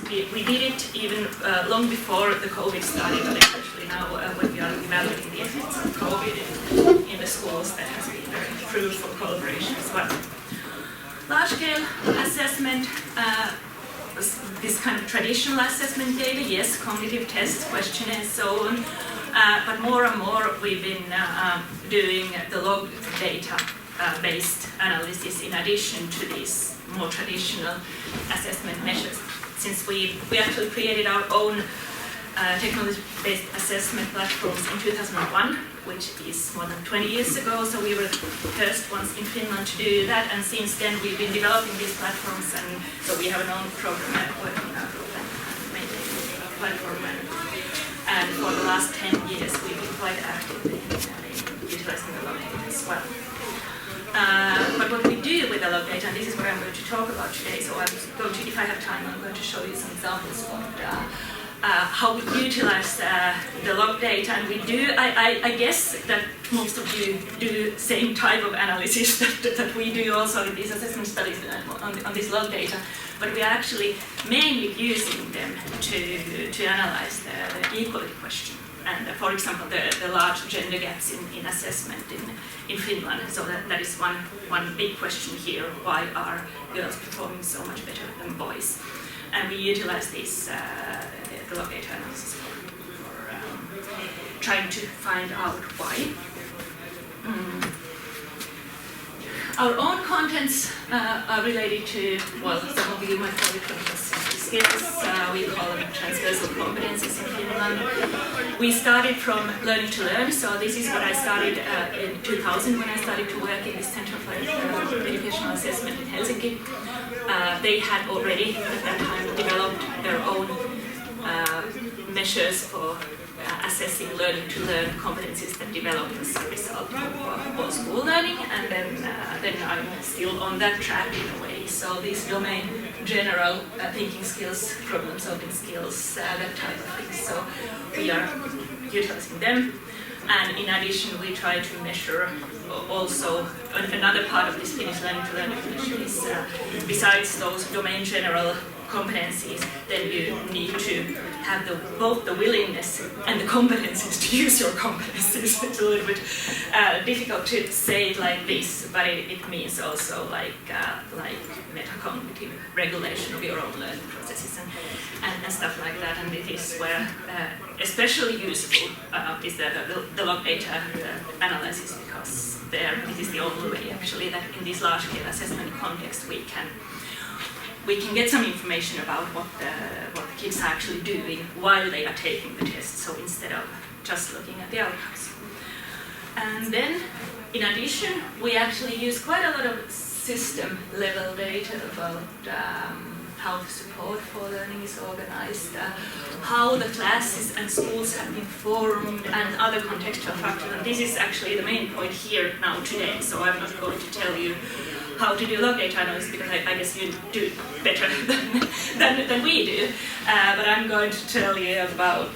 we did it even long before the COVID started, but especially now when we are evaluating the effects of COVID in the schools, that has been very fruitful collaboration as well. Large-scale assessment, this kind of traditional assessment data, yes, cognitive tests, questionnaires, so on, but more and more we've been doing the log data based analysis in addition to these more traditional assessment measures. Since we actually created our own technology-based assessment platforms in 2001, which is more than 20 years ago, so we were the first ones in Finland to do that, and since then we've been developing these platforms, and so we have an own program working out of and maintaining the platform, and for the last 10 years we've been quite active in utilizing the log data as well. But what we do with the log data, and this is what I'm going to talk about today, so I'm going to, if I have time, I'm going to show you some examples of how we utilize the log data, and we do, I guess that most of you do the same type of analysis that we do also in these assessment studies on this log data, but we are actually mainly using them to analyze the equality question. And for example, the large gender gaps in assessment in Finland. So that is one big question here. Why are girls performing so much better than boys? And we utilize this the log data analysis for trying to find out why. Our own contents are related to, well, some of you might call it transversal skills. We call them transversal competencies in Finland. We started from learning to learn, so this is what I started in 2000 when I started to work in this Center for Educational Assessment in Helsinki. They had already at that time developed their own measures for assessing learning to learn competencies that develop as a result of school learning, and then I'm still on that track in a way. So these domain general thinking skills, problem solving skills, that type of things. So we are utilizing them, and in addition we try to measure also another part of this Finnish learning to learn definition is besides those domain general competencies, then you need to have both the willingness and the competencies to use your competencies. It's a little bit difficult to say it like this, but it means also like metacognitive regulation of your own learning processes and stuff like that. And it is where especially useful is the log data analysis, because this is the only way actually that in this large-scale assessment context we can get some information about what the kids are actually doing while they are taking the test, so instead of just looking at the outcomes. And then, in addition, we actually use quite a lot of system-level data about how the support for learning is organized, how the classes and schools have been formed, and other contextual factors. And this is actually the main point here now today, so I'm not going to tell you how to do log data analysis, because I guess you do better than we do. But I'm going to tell you about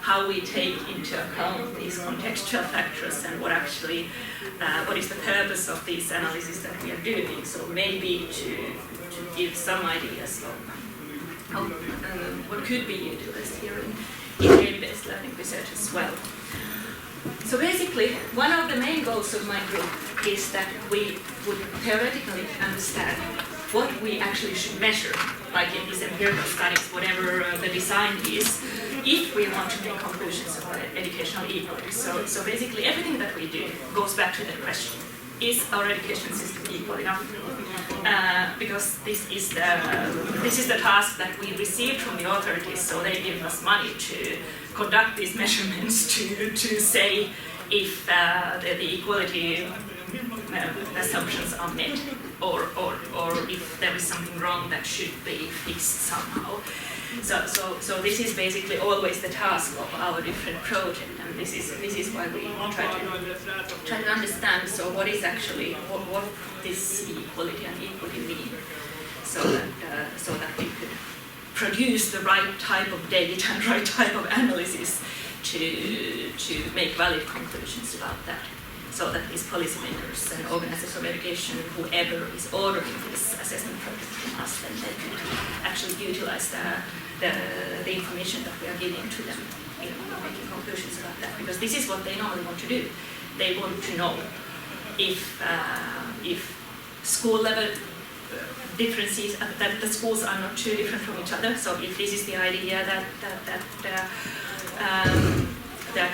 how we take into account these contextual factors and what is the purpose of these analyses that we are doing. So maybe to give some ideas of what could be utilized here in game-based learning research as well. So basically, one of the main goals of my group is that we would theoretically understand what we actually should measure, like in these empirical studies, whatever the design is, if we want to make conclusions about educational equality. So basically, everything that we do goes back to that question: is our education system equal enough? Because this is the task that we received from the authorities, so they give us money to conduct these measurements to say if the equality assumptions are met, or if there is something wrong that should be fixed somehow. So this is basically always the task of our different projects, and this is why we try to understand. So what is actually what this equality and equity mean, so that we could produce the right type of data and right type of analysis to make valid conclusions about that. so that these policymakers and organizers of education, whoever is ordering this assessment project from us, then they can actually utilize the information that we are giving to them in making conclusions about that. Because this is what they normally want to do. They want to know if school level differences, that the schools are not too different from each other. So if this is the idea that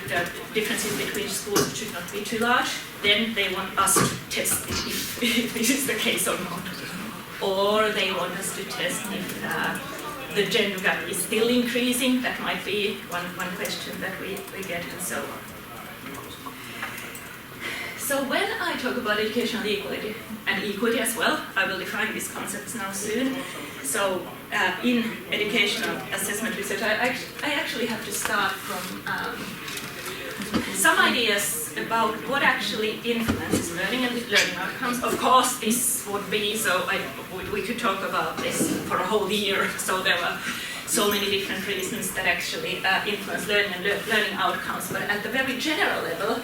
the differences between schools should not be too large, then they want us to test if this is the case or not. Or they want us to test if the gender gap is still increasing. That might be one question that we get, and so on. So when I talk about educational equality, and equity as well, I will define these concepts now soon. So in educational assessment research, I actually have to start from some ideas about what actually influences learning and learning outcomes. Of course, this would be, we could talk about this for a whole year, so there were so many different reasons that actually influence learning and learning outcomes. But at the very general level,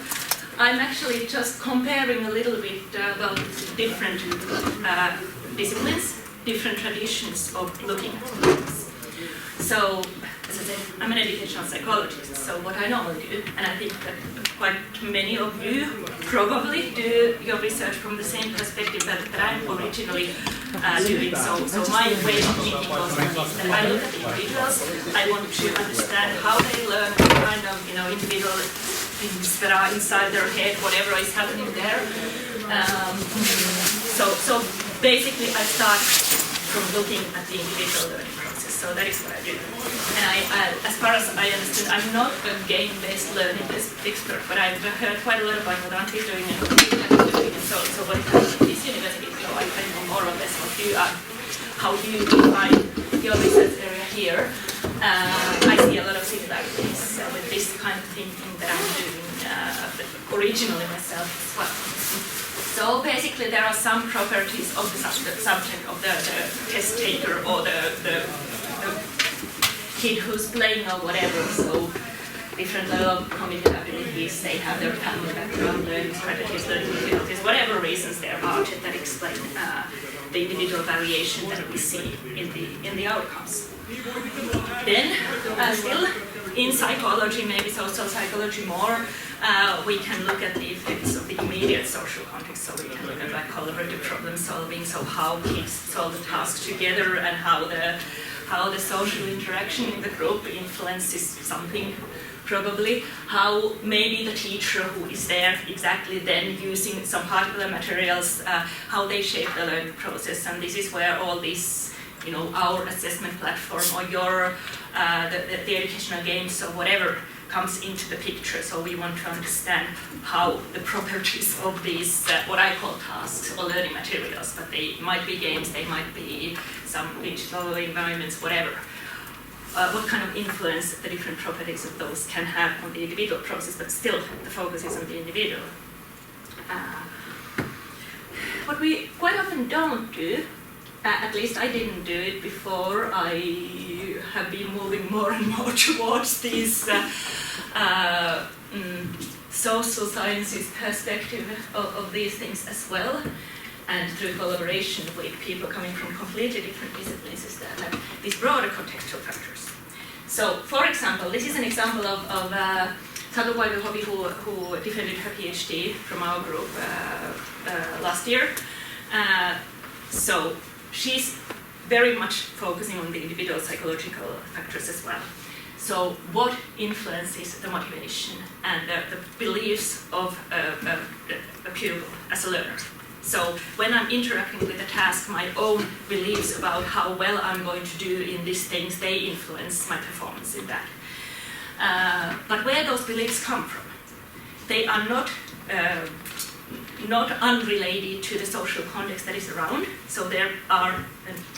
I'm actually just comparing a little bit about different disciplines, different traditions of looking at things. So, as I said, I'm an educational psychologist, so what I normally do, and I think that quite many of you probably do your research from the same perspective that I'm originally doing. So my way of thinking goes like this, that I look at individuals, I want to understand how they learn, what kind of individual things that are inside their head, whatever is happening there. So basically I start from looking at the individual learning process. So that is what I do. And as far as I understand, I'm not a game-based learning expert, but I've heard quite a lot about what Antti is doing and what you are doing. And so what it happens at this university, so I know more or less what you are, how you define your research area here. I see a lot of similarities with this kind of thinking that I'm doing originally myself as well. So basically there are some properties of the subject, of the test taker or the kid who's playing or whatever. So different level of cognitive abilities, they have their family background, learning strategies, learning difficulties, whatever reasons there are that explain the individual variation that we see in the outcomes. Then, still in psychology, maybe social psychology more, we can look at the effects of the immediate social context. So we can look at like collaborative problem solving, so how kids solve the task together and how the social interaction in the group influences something, probably. How maybe the teacher who is there exactly then using some particular materials, how they shape the learning process. And this is where all this, our assessment platform or your the educational games or whatever comes into the picture. So we want to understand how the properties of these, what I call tasks or learning materials, but they might be games, they might be some digital environments, whatever. What kind of influence the different properties of those can have on the individual process, but still the focus is on the individual. What we quite often don't do, at least I didn't do it before, I have been moving more and more towards these social sciences perspective of these things as well, and through collaboration with people coming from completely different disciplines, is that these broader contextual factors. So, for example, this is an example of Satu Koivu-Hovi who defended her PhD from our group last year. So she's very much focusing on the individual psychological factors as well. So what influences the motivation and the beliefs of a pupil as a learner? So when I'm interacting with the task, my own beliefs about how well I'm going to do in these things, they influence my performance in that. But where those beliefs come from, they are not unrelated to the social context that is around. So there are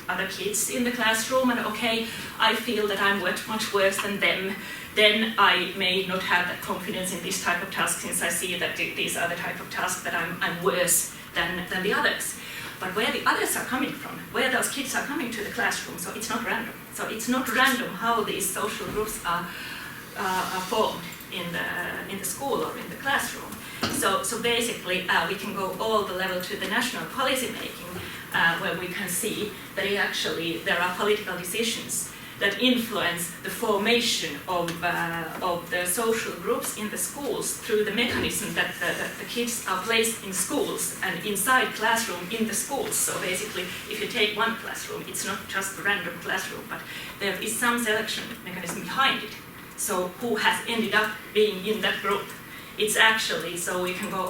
other kids in the classroom, and okay, I feel that I'm much worse than them, then I may not have that confidence in this type of task, since I see that these are the type of tasks that I'm worse than the others. But where the others are coming from, where those kids are coming to the classroom, so it's not random. So it's not random how these social groups are formed in the school or in the classroom. So basically, we can go all the level to the national policy making, where we can see that there are political decisions that influence the formation of the social groups in the schools through the mechanism that the kids are placed in schools and inside classroom in the schools. So basically, if you take one classroom, it's not just a random classroom, but there is some selection mechanism behind it. So who has ended up being in that group? It's actually, so we can go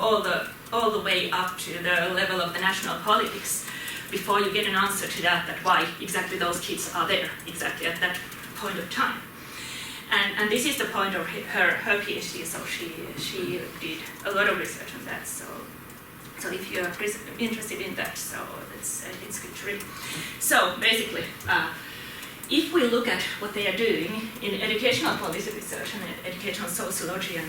all the way up to the level of the national politics before you get an answer to that why exactly those kids are there, exactly at that point of time. And this is the point of her PhD, so she did a lot of research on that. So if you're interested in that, so it's good to read. So basically, if we look at what they are doing in educational policy research and educational sociology and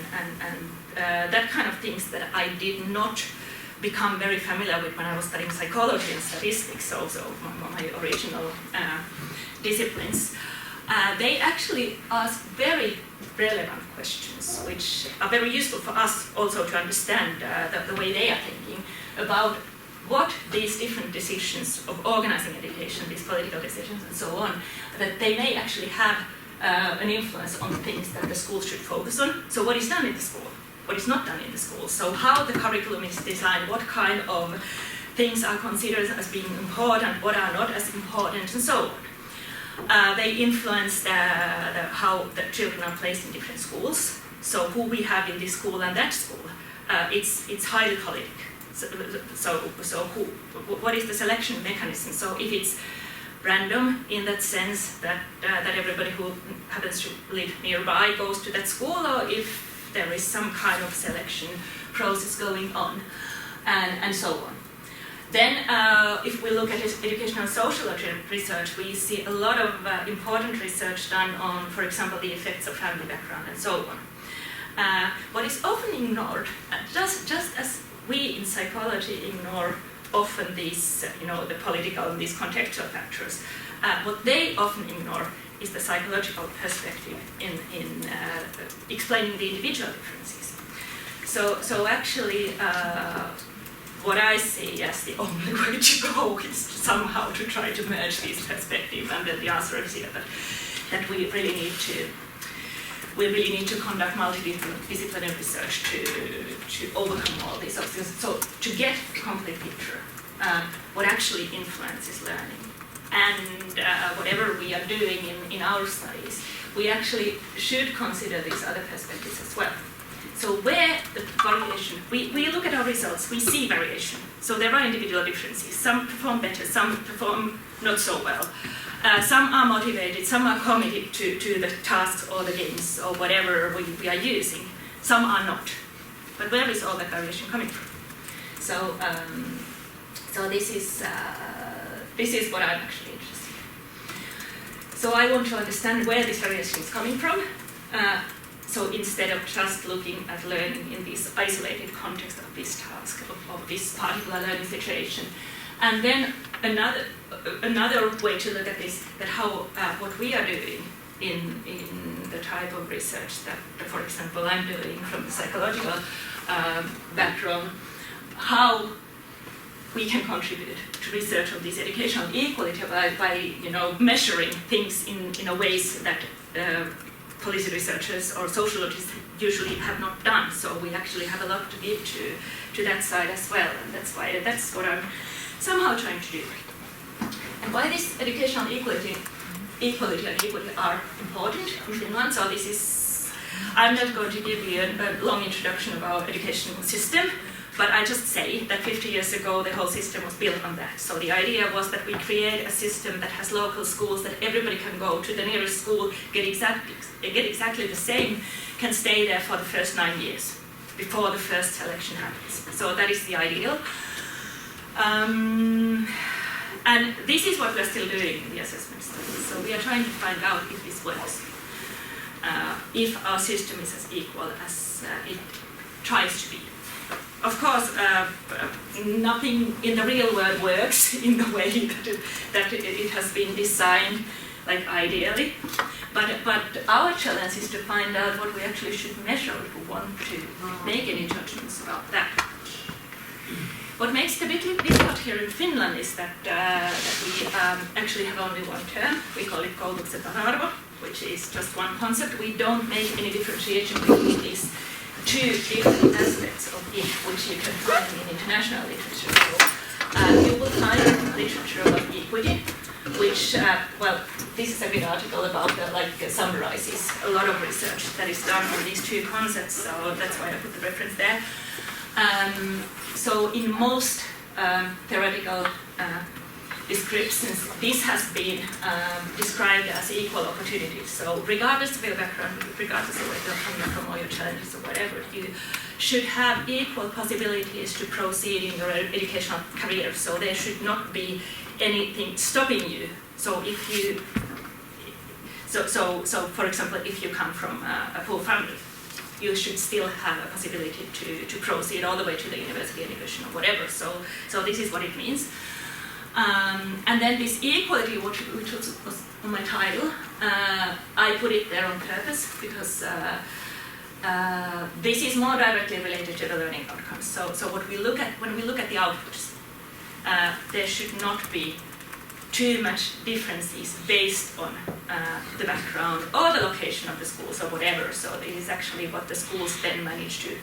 that kind of things that I did not become very familiar with when I was studying psychology and statistics, also my original disciplines, they actually ask very relevant questions, which are very useful for us also to understand the way they are thinking about what these different decisions of organizing education, these political decisions and so on, that they may actually have an influence on the things that the schools should focus on. So what is done in the school? What is not done in the school? So how the curriculum is designed, what kind of things are considered as being important, what are not as important, and so on. They influence how the children are placed in different schools. So who we have in this school and that school, it's highly politic. What is the selection mechanism? So if it's random in that sense that everybody who happens to live nearby goes to that school, or if there is some kind of selection process going on, and so on. Then if we look at educational sociology research, we see a lot of important research done on, for example, the effects of family background and so on. What is often ignored, just as we in psychology ignore often these, the political and these contextual factors, what they often ignore is the psychological perspective in explaining the individual differences. So actually, what I see as the only way to go is somehow to try to merge these perspectives, and then the answer is here that we really need to conduct multidisciplinary research to overcome all these obstacles. So to get a complete picture, what actually influences learning, and whatever we are doing in our studies, we actually should consider these other perspectives as well. So where the variation, we look at our results, we see variation. So there are individual differences. Some perform better, some perform not so well. Some are motivated, some are committed to the tasks or the games or whatever we are using. Some are not. But where is all that variation coming from? So this is what I'm actually interested in. So I want to understand where this variation is coming from. So instead of just looking at learning in this isolated context of this task, of this particular learning situation. And then another way to look at this, that how what we are doing in the type of research that, for example, I'm doing from the psychological background, how we can contribute to research of this educational equality by measuring things in a ways that policy researchers or sociologists usually have not done. So we actually have a lot to give to that side as well, and that's what I'm somehow trying to do. And why this educational equality and equity are important in Finland. So this is, I'm not going to give you a long introduction about educational system, but I just say that 50 years ago the whole system was built on that. So the idea was that we create a system that has local schools, that everybody can go to the nearest school, get exactly the same, can stay there for the first 9 years before the first selection happens. So that is the ideal. And this is what we're still doing in the assessment studies. So we are trying to find out if this works, if our system is as equal as it tries to be. Of course, nothing in the real world works in the way that it has been designed, like ideally. But our challenge is to find out what we actually should measure if we want to make any judgments about that. What makes it a bit difficult here in Finland is that we actually have only one term. We call it koulutuksen tasa-arvo, which is just one concept. We don't make any differentiation between these two different aspects of it, which you can find in international literature. So, you will find literature about equity, which, well, this is a good article about summarizes a lot of research that is done on these two concepts, so that's why I put the reference there. So in most theoretical descriptions, this has been described as equal opportunities. So regardless of your background, regardless of where you're coming from or your challenges or whatever, you should have equal possibilities to proceed in your educational career. So there should not be anything stopping you. So if you, so for example, if you come from a poor family, you should still have a possibility to proceed all the way to the university education or whatever. So this is what it means. And then this equality, which was on my title, I put it there on purpose because this is more directly related to the learning outcomes. So what we look at when we look at the outputs, there should not be too much differences based on the background or the location of the schools or whatever. So this is actually what the schools then manage to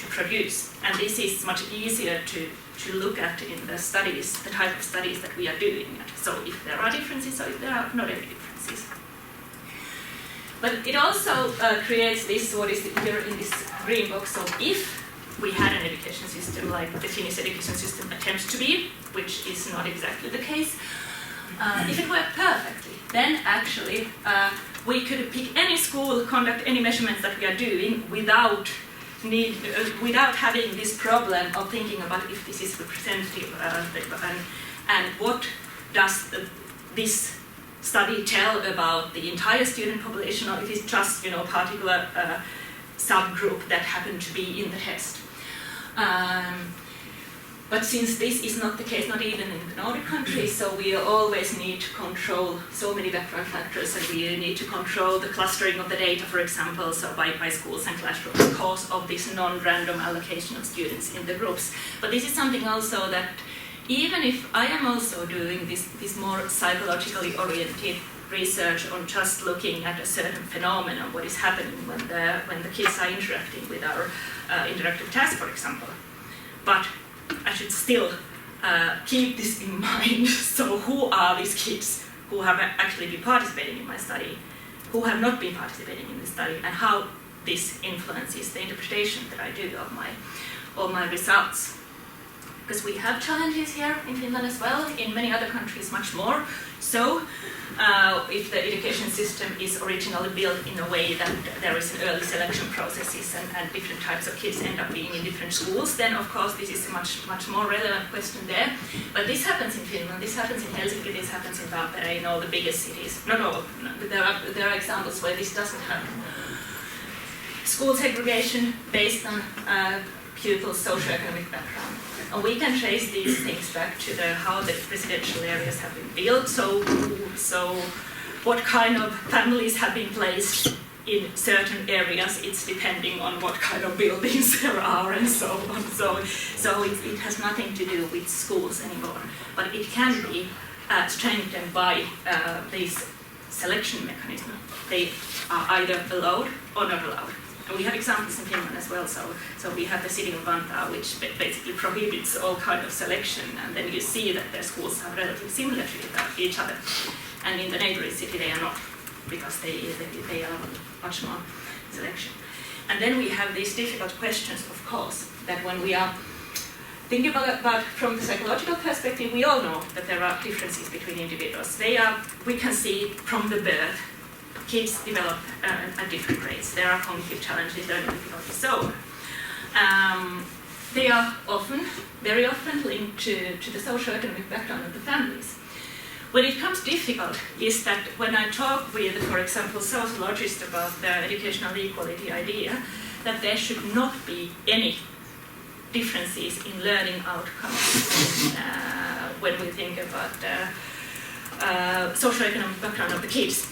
produce. And this is much easier to look at in the studies, the type of studies that we are doing. So if there are differences or if there are not any differences. But it also creates this, what is here in this green box. So if we had an education system like the Finnish education system attempts to be, which is not exactly the case, if it worked perfectly, then actually we could pick any school, conduct any measurements that we are doing without having this problem of thinking about if this is representative and what does this study tell about the entire student population, or if it's just a particular subgroup that happened to be in the test. But since this is not the case, not even in the Nordic countries, so we always need to control so many background factors, and we need to control the clustering of the data, for example, so by schools and classrooms, because of this non-random allocation of students in the groups. But this is something also that, even if I am also doing this more psychologically oriented research on just looking at a certain phenomenon, what is happening when the kids are interacting with our interactive task, for example. But I should still keep this in mind. So who are these kids who have actually been participating in my study, who have not been participating in the study, and how this influences the interpretation that I do of my results. Because we have challenges here in Finland as well, in many other countries much more. So if the education system is originally built in a way that there is an early selection processes and different types of kids end up being in different schools, then of course this is a much more relevant question there. But this happens in Finland, this happens in Helsinki, this happens in Tampere, in all the biggest cities. Not all, there are examples where this doesn't happen. School segregation based on pupils' socioeconomic background. And we can trace these things back to how the residential areas have been built. So what kind of families have been placed in certain areas, it's depending on what kind of buildings there are and so on. So it has nothing to do with schools anymore. But it can be strengthened by these selection mechanisms. They are either allowed or not allowed. And we have examples in Finland as well, so we have the city of Vantaa, which basically prohibits all kind of selection, and then you see that their schools are relatively similar to each other. And in the neighboring city they are not, because they allow much more selection. And then we have these difficult questions, of course, that when we are thinking about from the psychological perspective, we all know that there are differences between individuals. We can see from the birth, kids develop at different rates. There are cognitive challenges, learning difficulties, so on. They are very often linked to the socioeconomic background of the families. When it comes difficult is that when I talk with, for example, sociologists about the educational equality idea, that there should not be any differences in learning outcomes when we think about socioeconomic background of the kids.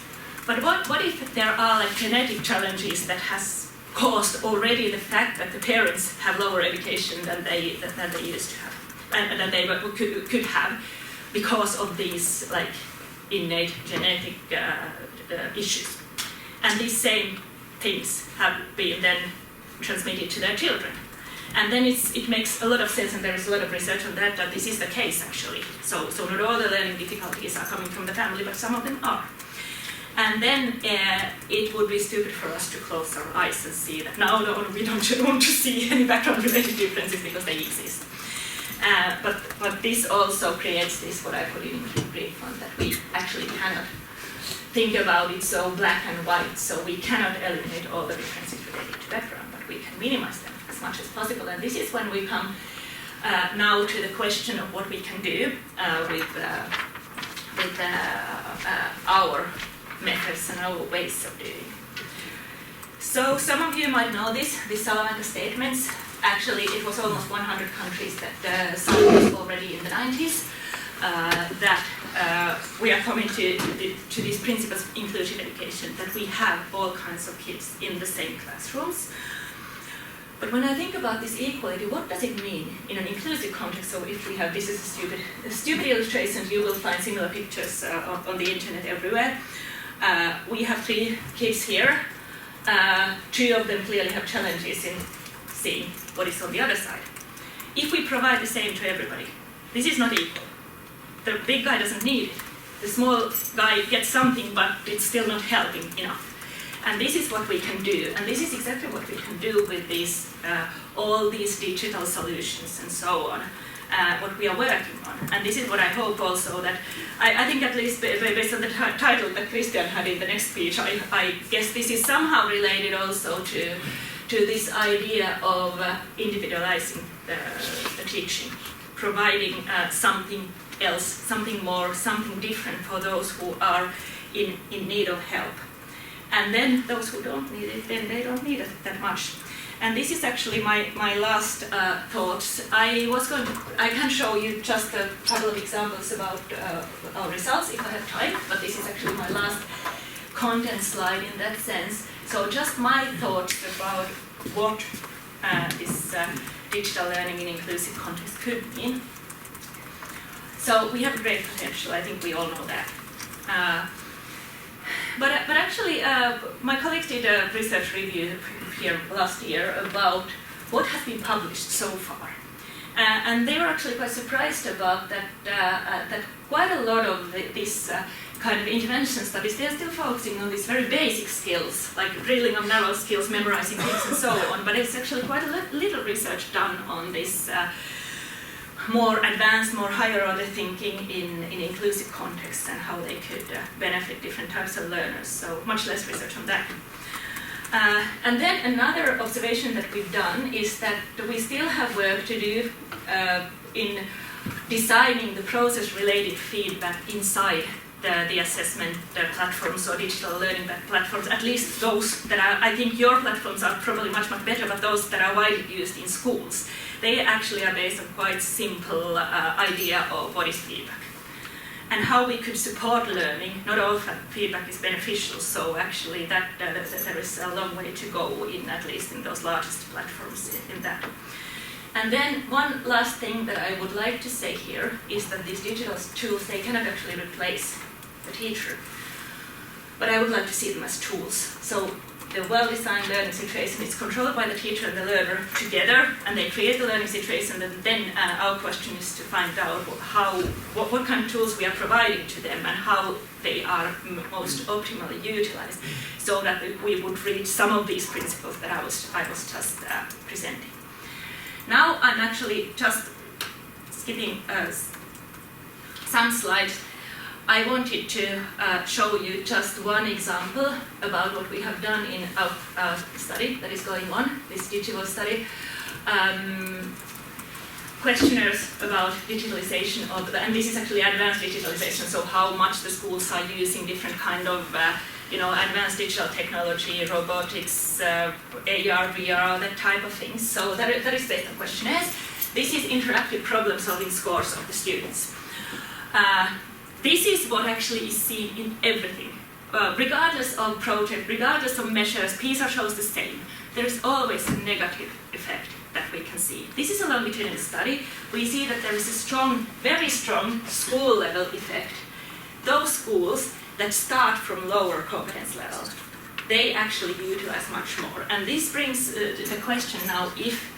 But what if there are like genetic challenges that has caused already the fact that the parents have lower education than they used to have, and that they could have, because of these like innate genetic issues, and these same things have been then transmitted to their children. And then it makes a lot of sense, and there is a lot of research on that this is the case actually. So not all the learning difficulties are coming from the family, but some of them are. And then it would be stupid for us to close our eyes and see that no, we don't want to see any background-related differences because they exist. But this also creates this, what I put in brief on, that we actually cannot think about it so black and white, so we cannot eliminate all the differences related to background, but we can minimize them as much as possible. And this is when we come now to the question of what we can do with our methods and our ways of doing. So some of you might know this Salamanca statements. Actually, it was almost 100 countries that signed this already in the 90s, that we are coming to these principles of inclusive education, that we have all kinds of kids in the same classrooms. But when I think about this equality, what does it mean in an inclusive context? So if we have, this is a stupid illustration, you will find similar pictures on the internet everywhere. We have 3 kids here. 2 of them clearly have challenges in seeing what is on the other side. If we provide the same to everybody, this is not equal. The big guy doesn't need it. The small guy gets something, but it's still not helping enough. And this is what we can do, and this is exactly what we can do with these, all these digital solutions and so on, what we are working on. And this is what I hope also that, I think at least based on the title that Christian had in the next speech, I guess this is somehow related also to this idea of individualizing the teaching, providing something else, something more, something different for those who are in need of help. And then those who don't need it, then they don't need it that much. And this is actually my last thoughts. I can show you just a couple of examples about our results if I have time, but this is actually my last content slide in that sense. So just my thoughts about what this digital learning in inclusive context could mean. So we have great potential, I think we all know that. But actually, my colleagues did a research review here last year about what has been published so far. And they were actually quite surprised about that quite a lot of this kind of intervention studies, they're still focusing on these very basic skills, like drilling of narrow skills, memorizing things and so on, but it's actually quite a little research done on this more advanced, more higher order thinking in inclusive contexts and how they could benefit different types of learners, so much less research on that. And then another observation that we've done is that we still have work to do in designing the process-related feedback inside the assessment platforms or digital learning platforms, at least those that are, I think your platforms are probably much better, but those that are widely used in schools, they actually are based on quite simple idea of what is feedback and how we could support learning. Not all feedback is beneficial, so actually that there is a long way to go in, at least in those largest platforms in that. And then one last thing that I would like to say here is that these digital tools, they cannot actually replace the teacher, but I would like to see them as tools. So the well-designed learning situation is controlled by the teacher and the learner together, and they create the learning situation, and then our question is to find out what kind of tools we are providing to them and how they are most optimally utilized, so that we would reach some of these principles that I was just presenting. Now I'm actually just skipping some slides. I wanted to show you just one example about what we have done in our study that is going on, this digital study. Questionnaires about digitalization and this is actually advanced digitalization, so how much the schools are using different kind of advanced digital technology, robotics, AR, VR, that type of things. So that is based on questionnaires. This is interactive problem-solving scores of the students. This is what actually is seen in everything regardless of project, regardless of measures, PISA shows the same. There is always a negative effect that we can see. This is a longitudinal study. We see that there is a strong, very strong school level effect. Those schools that start from lower competence level, they actually utilize much more. And this brings the question now if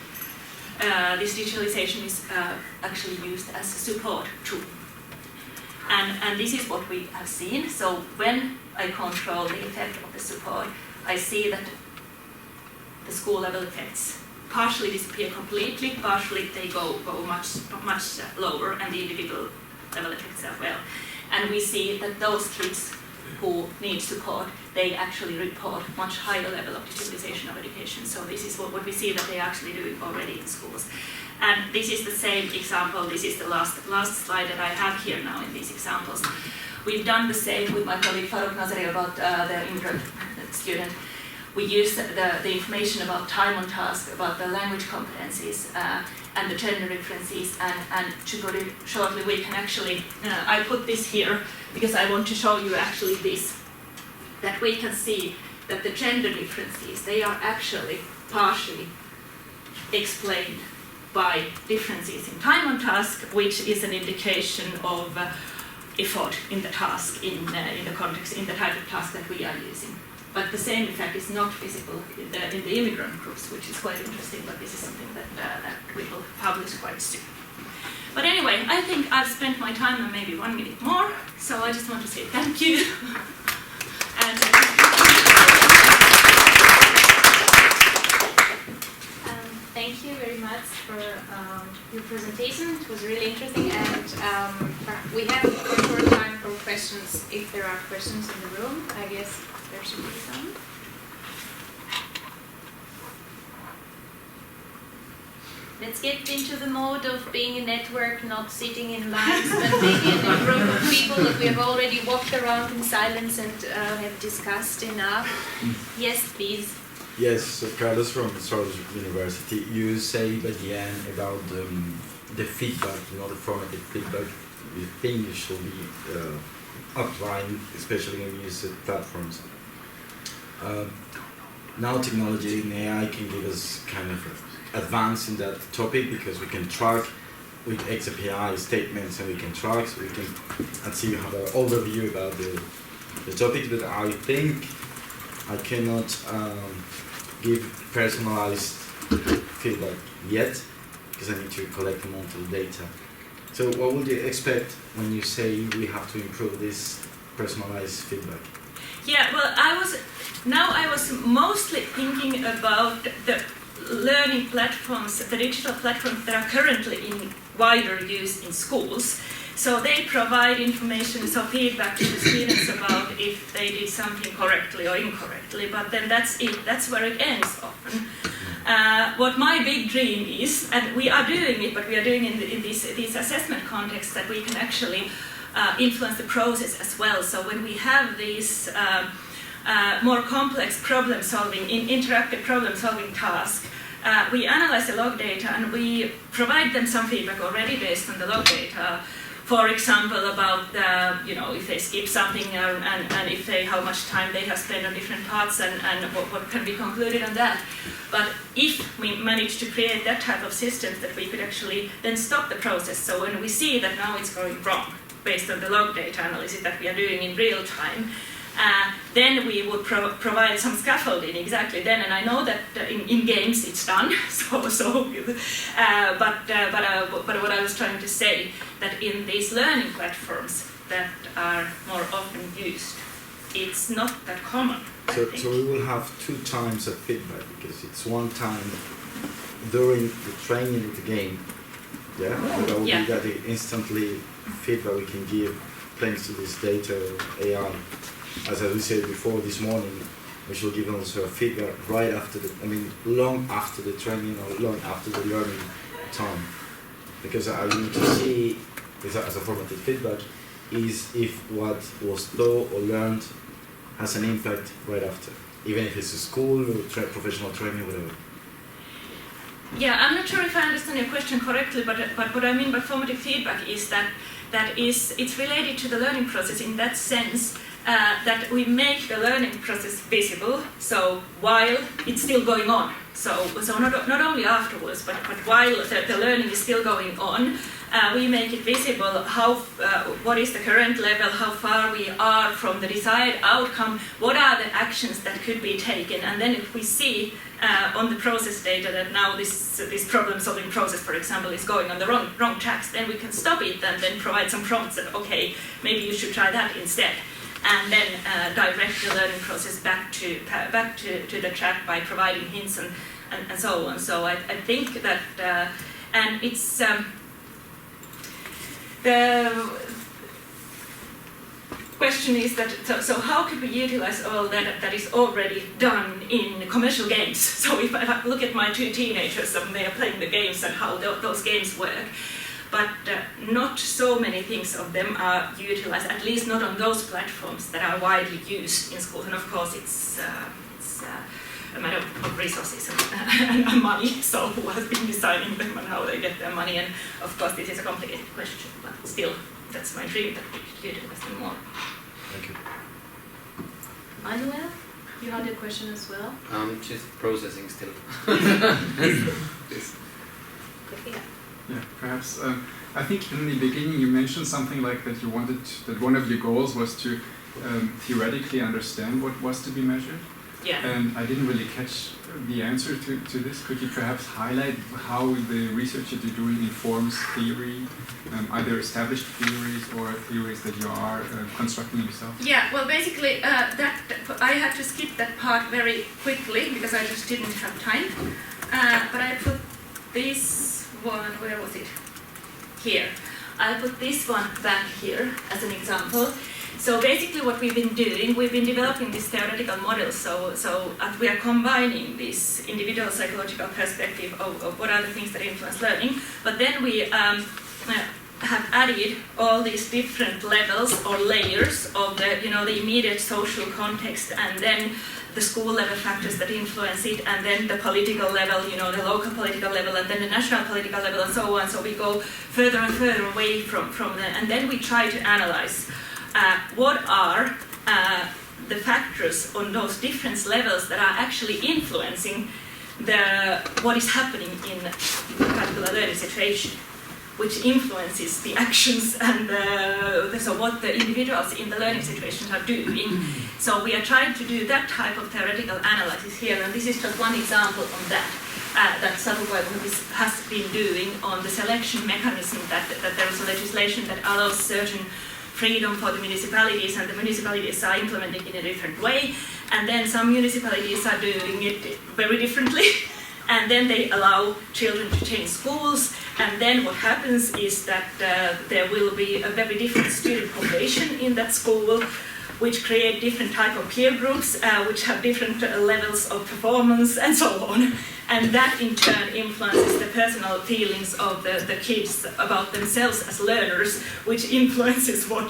this digitalization is actually used as a support tool. And this is what we have seen. So when I control the effect of the support, I see that the school level effects partially disappear completely, partially they go much lower, and the individual level effects as well. And we see that those kids who need support, they actually report much higher level of digitalization of education. So this is what we see that they are actually doing already in schools. And this is the same example. This is the last slide that I have here now in these examples. We've done the same with my colleague Faruk Nazari about the immigrant student. We use the information about time on task, about the language competencies, and the gender differences, and to put it shortly, we can actually, I put this here because I want to show you actually this, that we can see that the gender differences, they are actually partially explained by differences in time on task, which is an indication of effort in the task, in the context, in the type of task that we are using. But the same effect is not visible in the immigrant groups, which is quite interesting, but this is something that we will publish quite soon. But anyway, I think I've spent my time and maybe 1 minute more, so I just want to say thank you. And thank you very much for your presentation. It was really interesting, and we have one more time for questions if there are questions in the room. I guess there should be some. Let's get into the mode of being a network, not sitting in lines, but maybe in a group of people that we have already walked around in silence and have discussed enough. Yes, please. Yes, so Carlos from University, you say at the end about the feedback, the formative feedback, you think you should be applying, especially when you use platforms. Now technology and AI can give us kind of advance in that topic because we can track with XAPI statements, and we can track, so we can see you have an overview about the topics, but I think I cannot give personalized feedback yet because I need to collect multiple data. So what would you expect when you say we have to improve this personalized feedback? yeah, well, I was mostly thinking about the learning platforms, the digital platforms that are currently in wider use in schools. So they provide information, so feedback to the students about if they did something correctly or incorrectly, but then that's it, that's where it ends often. What my big dream is, and we are doing it, but we are doing it in this assessment context, that we can actually influence the process as well. So when we have these more complex problem-solving, interactive problem-solving tasks, we analyze the log data and we provide them some feedback already based on the log data. For example, about if they skip something and if how much time they have spent on different parts and what can be concluded on that. But if we manage to create that type of systems, that we could actually then stop the process. So when we see that now it's going wrong based on the log data analysis that we are doing in real time, then we would provide some scaffolding exactly then, and I know that in games it's done. But what I was trying to say, that in these learning platforms that are more often used, it's not that common. So we will have 2 times of feedback, because it's one time during the training of the game, but that will be that instantly feedback we can give thanks to this data AI. As we said before this morning, which will give also a feedback right after long after the training or long after the learning time. Because I need to see, as a formative feedback, is if what was taught or learned has an impact right after, even if it's a school or professional training, whatever. Yeah, I'm not sure if I understand your question correctly, but what I mean by formative feedback is that it's related to the learning process in that sense that we make the learning process visible, so while it's still going on. So not only afterwards, but while the learning is still going on, we make it visible what is the current level, how far we are from the desired outcome, what are the actions that could be taken, and then if we see on the process data that now this problem-solving process, for example, is going on the wrong tracks, then we can stop it and then provide some prompts that, okay, maybe you should try that instead. And then direct the learning process back to the track by providing hints and so on. So I think that, and it's the question is that so how could we utilize all that is already done in commercial games? So if I look at my 2 teenagers and they are playing the games and how those games work. But not so many things of them are utilized, at least not on those platforms that are widely used in schools. And of course, it's a matter of resources and money. So who has been designing them and how they get their money? And of course, this is a complicated question, but still, that's my dream that we could utilize them more. Thank you. Manuel, you had a question as well. Just processing still. Yeah, perhaps. I think in the beginning you mentioned something like that you wanted that one of your goals was to theoretically understand what was to be measured. Yeah. And I didn't really catch the answer to this. Could you perhaps highlight how the research that you're doing informs theory, either established theories or theories that you are constructing yourself? Yeah, well, basically, that I had to skip that part very quickly because I just didn't have time. But I put this one, where was it? Here. I put this one back here as an example. So basically what we've been doing, we've been developing this theoretical model, so we are combining this individual psychological perspective of what are the things that influence learning, but then we have added all these different levels or layers of the immediate social context, and then the school level factors that influence it, and then the political level, the local political level, and then the national political level, and so on. So we go further and further away from that, and then we try to analyze what are the factors on those different levels that are actually influencing what is happening in a particular learning situation, which influences the actions and so what the individuals in the learning situations are doing. So we are trying to do that type of theoretical analysis here, and this is just one example of that Satukoivu has been doing on the selection mechanism, that there is a legislation that allows certain freedom for the municipalities, and the municipalities are implementing it in a different way, and then some municipalities are doing it very differently. And then they allow children to change schools, and then what happens is that there will be a very different student population in that school, which create different type of peer groups, which have different levels of performance and so on. And that in turn influences the personal feelings of the kids about themselves as learners, which influences what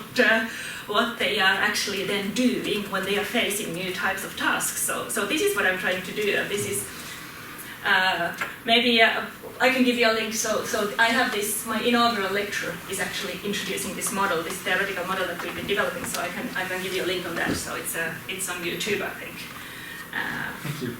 they are actually then doing when they are facing new types of tasks. So this is what I'm trying to do, and this is maybe I can give you a link. So I have this, my inaugural lecture is actually introducing this model, this theoretical model that we've been developing, so I can give you a link on that. So it's on YouTube, I think. Thank you.